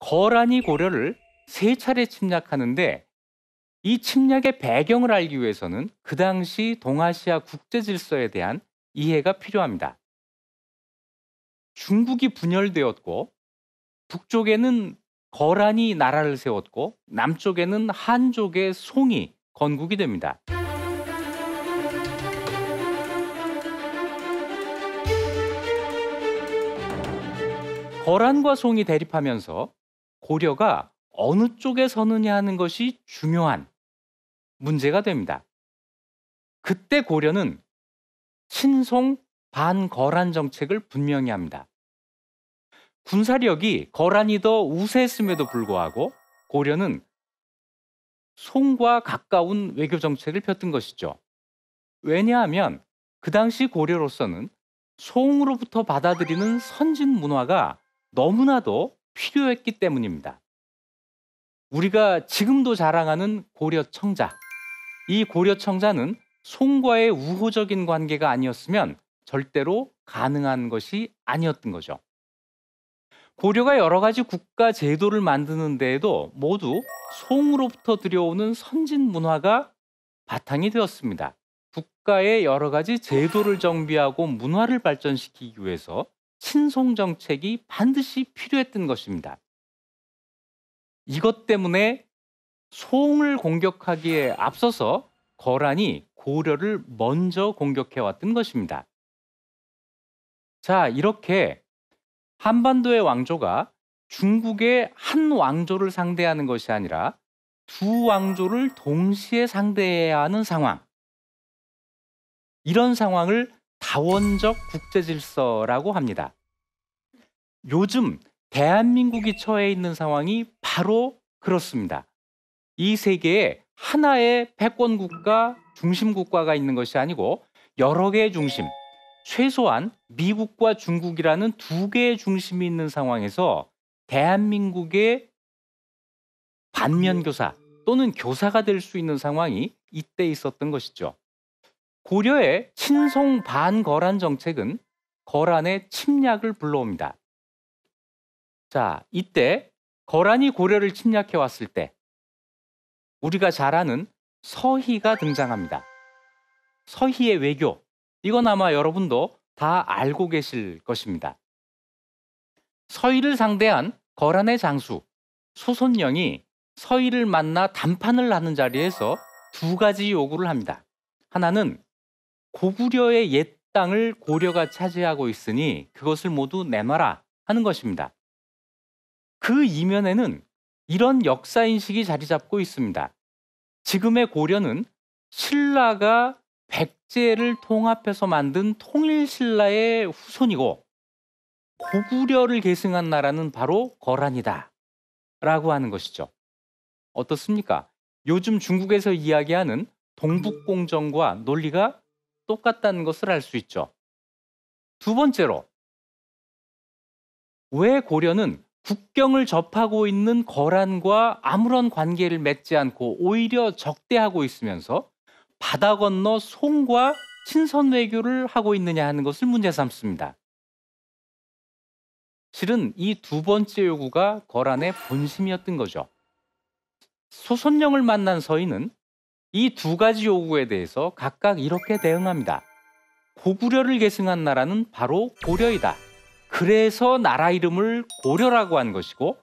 거란이 고려를 세 차례 침략하는데 이 침략의 배경을 알기 위해서는 그 당시 동아시아 국제 질서에 대한 이해가 필요합니다. 중국이 분열되었고 북쪽에는 거란이 나라를 세웠고 남쪽에는 한족의 송이 건국이 됩니다. 거란과 송이 대립하면서 고려가 어느 쪽에 서느냐 하는 것이 중요한 문제가 됩니다. 그때 고려는 친송 반거란 정책을 분명히 합니다. 군사력이 거란이 더 우세했음에도 불구하고 고려는 송과 가까운 외교 정책을 폈던 것이죠. 왜냐하면 그 당시 고려로서는 송으로부터 받아들이는 선진 문화가 너무나도 필요했기 때문입니다. 우리가 지금도 자랑하는 고려청자, 이 고려청자는 송과의 우호적인 관계가 아니었으면 절대로 가능한 것이 아니었던 거죠. 고려가 여러 가지 국가 제도를 만드는 데에도 모두 송으로부터 들여오는 선진 문화가 바탕이 되었습니다. 국가의 여러 가지 제도를 정비하고 문화를 발전시키기 위해서 친송 정책이 반드시 필요했던 것입니다. 이것 때문에 송을 공격하기에 앞서서 거란이 고려를 먼저 공격해왔던 것입니다. 자, 이렇게 한반도의 왕조가 중국의 한 왕조를 상대하는 것이 아니라 두 왕조를 동시에 상대해야 하는 상황. 이런 상황을 다원적 국제질서라고 합니다. 요즘 대한민국이 처해 있는 상황이 바로 그렇습니다. 이 세계에 하나의 패권국가, 중심국가가 있는 것이 아니고 여러 개의 중심, 최소한 미국과 중국이라는 두 개의 중심이 있는 상황에서 대한민국의 반면교사 또는 교사가 될 수 있는 상황이 이때 있었던 것이죠. 고려의 친송 반거란 정책은 거란의 침략을 불러옵니다. 자, 이때 거란이 고려를 침략해 왔을 때 우리가 잘 아는 서희가 등장합니다. 서희의 외교, 이건 아마 여러분도 다 알고 계실 것입니다. 서희를 상대한 거란의 장수 소손령이 서희를 만나 담판을 하는 자리에서 두 가지 요구를 합니다. 하나는 고구려의 옛 땅을 고려가 차지하고 있으니 그것을 모두 내놔라 하는 것입니다. 그 이면에는 이런 역사인식이 자리 잡고 있습니다. 지금의 고려는 신라가 백제를 통합해서 만든 통일신라의 후손이고 고구려를 계승한 나라는 바로 거란이다 라고 하는 것이죠. 어떻습니까? 요즘 중국에서 이야기하는 동북공정과 논리가 똑같다는 것을 알 수 있죠. 두 번째로, 왜 고려는 국경을 접하고 있는 거란과 아무런 관계를 맺지 않고 오히려 적대하고 있으면서 바다 건너 송과 친선 외교를 하고 있느냐 하는 것을 문제 삼습니다. 실은 이 두 번째 요구가 거란의 본심이었던 거죠. 소손령을 만난 서희는 이 두 가지 요구에 대해서 각각 이렇게 대응합니다. 고구려를 계승한 나라는 바로 고려이다. 그래서 나라 이름을 고려라고 한 것이고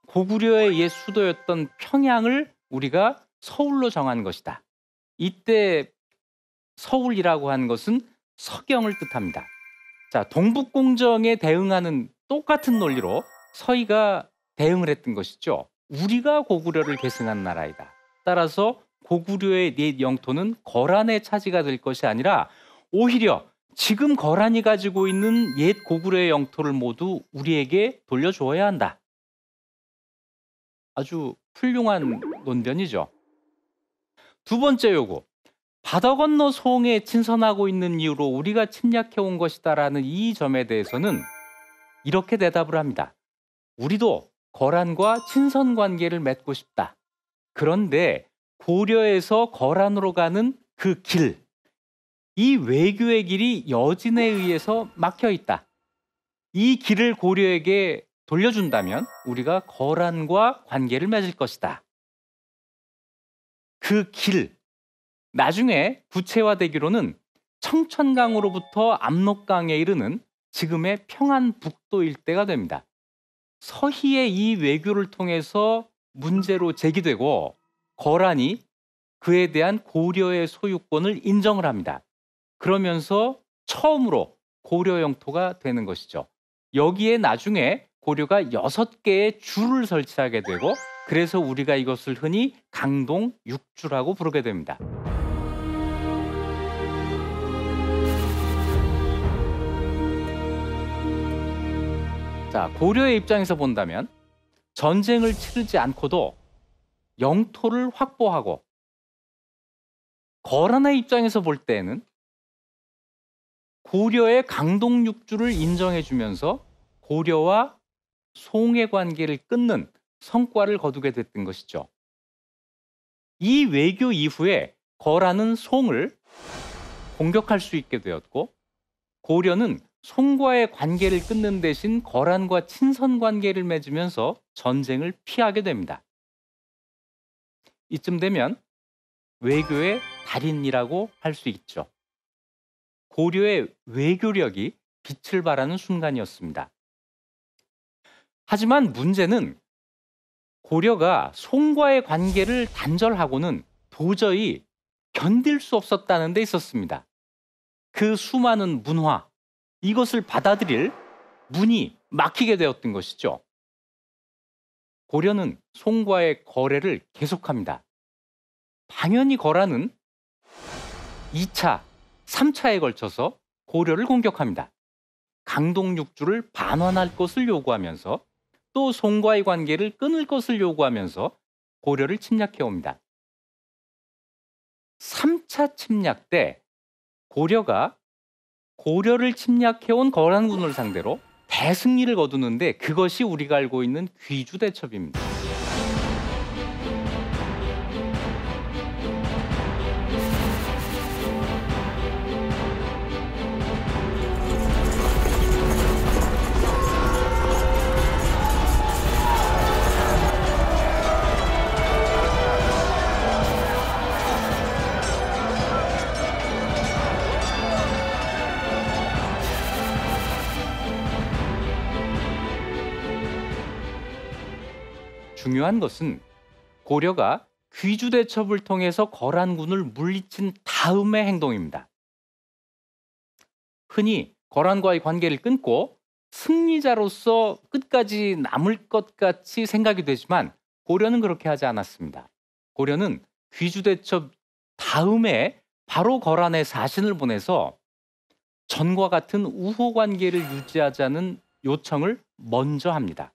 고구려의 옛 수도였던 평양을 우리가 서울로 정한 것이다. 이때 서울이라고 하는 것은 서경을 뜻합니다. 자, 동북공정에 대응하는 똑같은 논리로 서희가 대응을 했던 것이죠. 우리가 고구려를 계승한 나라이다. 따라서 고구려의 옛 영토는 거란의 차지가 될 것이 아니라 오히려 지금 거란이 가지고 있는 옛 고구려의 영토를 모두 우리에게 돌려주어야 한다. 아주 훌륭한 논변이죠. 두 번째 요구, 바다 건너 송에 친선하고 있는 이유로 우리가 침략해온 것이다라는 이 점에 대해서는 이렇게 대답을 합니다. 우리도 거란과 친선 관계를 맺고 싶다. 그런데 고려에서 거란으로 가는 그 길, 이 외교의 길이 여진에 의해서 막혀 있다. 이 길을 고려에게 돌려준다면 우리가 거란과 관계를 맺을 것이다. 그 길, 나중에 구체화되기로는 청천강으로부터 압록강에 이르는 지금의 평안북도 일대가 됩니다. 서희의 이 외교를 통해서 문제로 제기되고 거란이 그에 대한 고려의 소유권을 인정을 합니다. 그러면서 처음으로 고려 영토가 되는 것이죠. 여기에 나중에 고려가 6개의 주를 설치하게 되고 그래서 우리가 이것을 흔히 강동 육주라고 부르게 됩니다. 자, 고려의 입장에서 본다면 전쟁을 치르지 않고도 영토를 확보하고 거란의 입장에서 볼 때에는 고려의 강동 육주를 인정해 주면서 고려와 송의 관계를 끊는 성과를 거두게 됐던 것이죠. 이 외교 이후에 거란은 송을 공격할 수 있게 되었고 고려는 송과의 관계를 끊는 대신 거란과 친선 관계를 맺으면서 전쟁을 피하게 됩니다. 이쯤 되면 외교의 달인이라고 할 수 있죠. 고려의 외교력이 빛을 발하는 순간이었습니다. 하지만 문제는 고려가 송과의 관계를 단절하고는 도저히 견딜 수 없었다는 데 있었습니다. 그 수많은 문화, 이것을 받아들일 문이 막히게 되었던 것이죠. 고려는 송과의 거래를 계속합니다. 당연히 거란은 2차, 3차에 걸쳐서 고려를 공격합니다. 강동 육주를 반환할 것을 요구하면서 또 송과의 관계를 끊을 것을 요구하면서 고려를 침략해 옵니다. 3차 침략 때 고려가 고려를 침략해온 거란군을 상대로 대승리를 거두는데 그것이 우리가 알고 있는 귀주대첩입니다. 중요한 것은 고려가 귀주대첩을 통해서 거란군을 물리친 다음의 행동입니다. 흔히 거란과의 관계를 끊고 승리자로서 끝까지 남을 것 같이 생각이 되지만 고려는 그렇게 하지 않았습니다. 고려는 귀주대첩 다음에 바로 거란에 사신을 보내서 전과 같은 우호 관계를 유지하자는 요청을 먼저 합니다.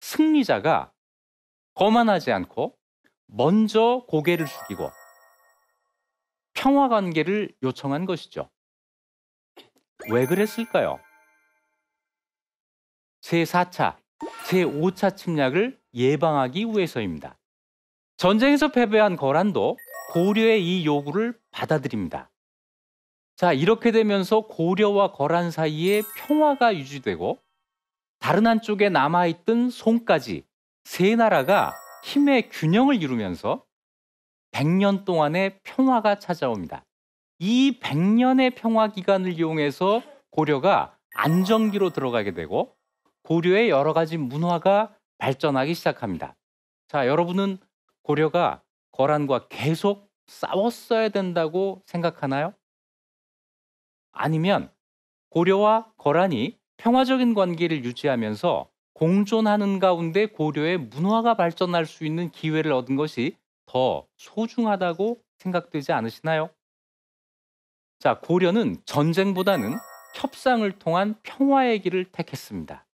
승리자가 거만하지 않고 먼저 고개를 숙이고 평화 관계를 요청한 것이죠. 왜 그랬을까요? 제4차, 제5차 침략을 예방하기 위해서입니다. 전쟁에서 패배한 거란도 고려의 이 요구를 받아들입니다. 자, 이렇게 되면서 고려와 거란 사이에 평화가 유지되고 다른 한쪽에 남아있던 송까지 세 나라가 힘의 균형을 이루면서 100년 동안의 평화가 찾아옵니다. 이 100년의 평화 기간을 이용해서 고려가 안정기로 들어가게 되고 고려의 여러 가지 문화가 발전하기 시작합니다. 자, 여러분은 고려가 거란과 계속 싸웠어야 된다고 생각하나요? 아니면 고려와 거란이 평화적인 관계를 유지하면서 공존하는 가운데 고려의 문화가 발전할 수 있는 기회를 얻은 것이 더 소중하다고 생각되지 않으시나요? 자, 고려는 전쟁보다는 협상을 통한 평화의 길을 택했습니다.